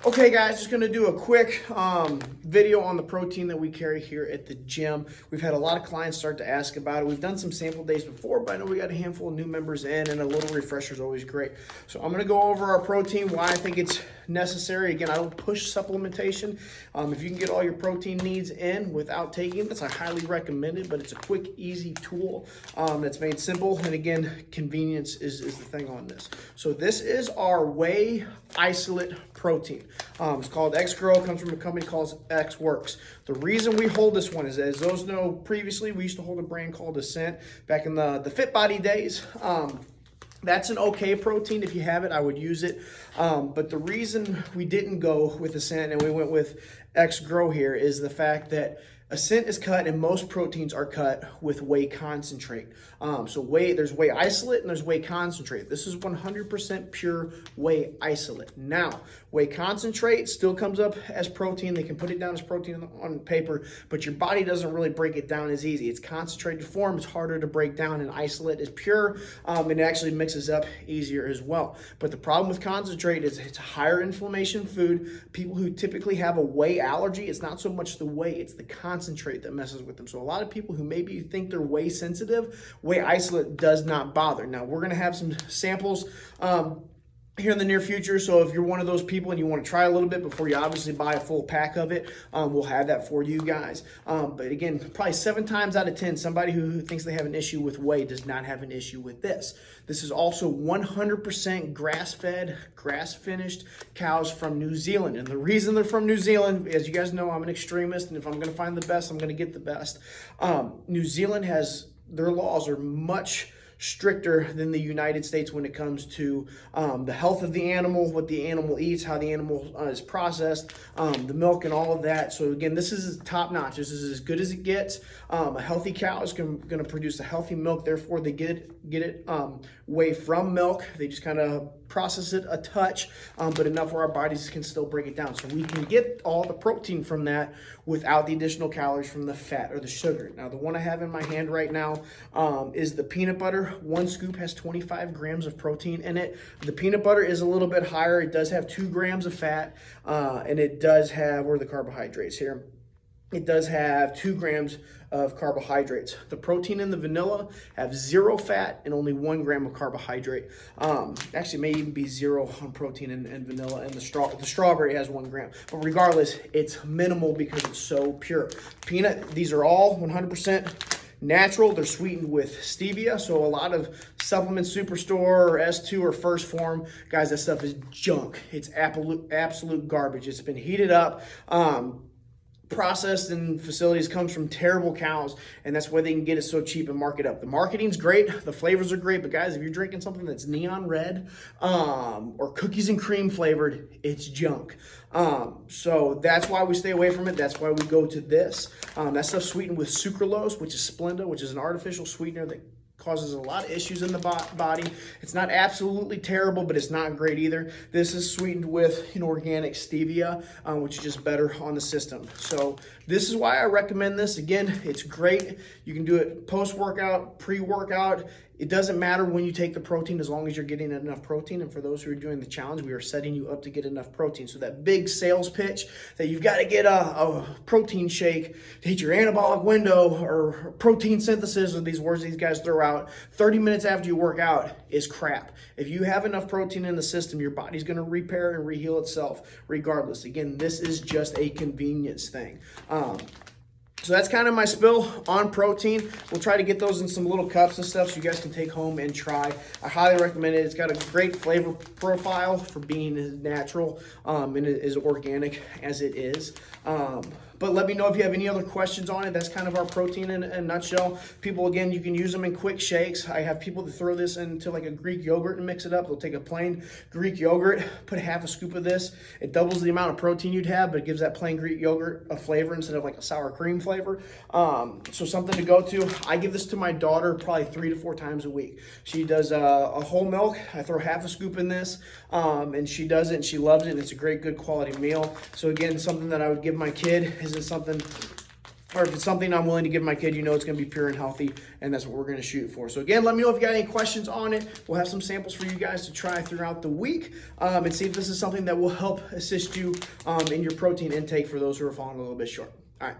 Okay guys, just gonna do a quick video on the protein that we carry here at the gym. We've had a lot of clients start to ask about it. We've done some sample days before, but I know we got a handful of new members in, and a little refresher is always great. So I'm gonna go over our protein, why I think it's necessary. Again, I don't push supplementation. If you can get all your protein needs in without taking this, I highly recommend it, but it's a quick, easy tool that's made simple. And again, convenience is the thing on this. So this is our whey isolate protein. It's called X-Grow, comes from a company called X-Works. The reason we hold this one is, as those know, previously we used to hold a brand called Ascent back in the Fit Body days. That's an okay protein. If you have it, I would use it. But the reason we didn't go with Ascent and we went with X-Grow here is the fact that Ascent is cut, and most proteins are cut with whey concentrate. There's whey isolate and there's whey concentrate. This is 100% pure whey isolate. Now, whey concentrate still comes up as protein. They can put it down as protein on paper, but your body doesn't really break it down as easy. It's concentrated form. It's harder to break down, and isolate is pure, and it actually mixes up easier as well. But the problem with concentrate is it's a higher inflammation food. People who typically have a whey allergy, it's not so much the whey, it's the concentrate that messes with them. So a lot of people who maybe think they're whey sensitive, whey isolate does not bother. Now we're going to have some samples here in the near future, so if you're one of those people and you want to try a little bit before you obviously buy a full pack of it, we'll have that for you guys. But again, probably 7 times out of 10, somebody who thinks they have an issue with whey does not have an issue with this. This is also 100% grass-fed, grass-finished cows from New Zealand. And the reason they're from New Zealand, as you guys know, I'm an extremist, and if I'm going to find the best, I'm going to get the best. New Zealand their laws are much stricter than the United States when it comes to the health of the animal, what the animal eats, how the animal is processed, the milk and all of that. So again, this is top notch. This is as good as it gets. A healthy cow is going to produce a healthy milk. Therefore, they get it whey from milk. They just kind of process it a touch, but enough where our bodies can still break it down. So we can get all the protein from that without the additional calories from the fat or the sugar. Now, the one I have in my hand right now is the peanut butter. 1 scoop has 25 grams of protein in it. The peanut butter is a little bit higher. It does have 2 grams of fat, and it does have, where are the carbohydrates here? It does have 2 grams of carbohydrates. The protein in the vanilla have 0 fat and only 1 gram of carbohydrate. Actually, may even be 0 on protein in vanilla, and the strawberry has 1 gram. But regardless, it's minimal because it's so pure. Peanut, these are all 100% natural. They're sweetened with stevia. So a lot of Supplement Superstore or S2 or First Form, guys, that stuff is junk. It's absolute garbage. It's been heated up, processed in facilities, comes from terrible cows, and that's why they can get it so cheap and mark it up. The marketing's great, the flavors are great, but guys, if you're drinking something that's neon red or cookies and cream flavored, it's junk. So that's why we stay away from it. That's why we go to this. That stuff's sweetened with sucralose, which is Splenda, which is an artificial sweetener that causes a lot of issues in the body. It's not absolutely terrible, but it's not great either. This is sweetened with organic stevia, which is just better on the system. So this is why I recommend this. Again, it's great. You can do it post-workout, pre-workout. It doesn't matter when you take the protein as long as you're getting enough protein. And for those who are doing the challenge, we are setting you up to get enough protein. So that big sales pitch that you've got to get a protein shake to hit your anabolic window or protein synthesis, or these words these guys throw out 30 minutes after you work out is crap. If you have enough protein in the system, your body's going to repair and reheal itself regardless. Again, this is just a convenience thing. So that's kind of my spill on protein. We'll try to get those in some little cups and stuff so you guys can take home and try. I highly recommend it. It's got a great flavor profile for being as natural and as organic as it is. But let me know if you have any other questions on it. That's kind of our protein in a nutshell. People, again, you can use them in quick shakes. I have people that throw this into like a Greek yogurt and mix it up. They'll take a plain Greek yogurt, put half a scoop of this. It doubles the amount of protein you'd have, but it gives that plain Greek yogurt a flavor instead of like a sour cream flavor. So something to go to. I give this to my daughter probably 3 to 4 times a week. She does a whole milk. I throw half a scoop in this, and she does it and she loves it. And it's a great, good quality meal. So again, something that I would give my kid. Isn't something or if it's something I'm willing to give my kid, you know it's going to be pure and healthy, and that's what we're going to shoot for. So again, let me know if you got any questions on it. We'll have some samples for you guys to try throughout the week, and see if this is something that will help assist you in your protein intake for those who are falling a little bit short. All right.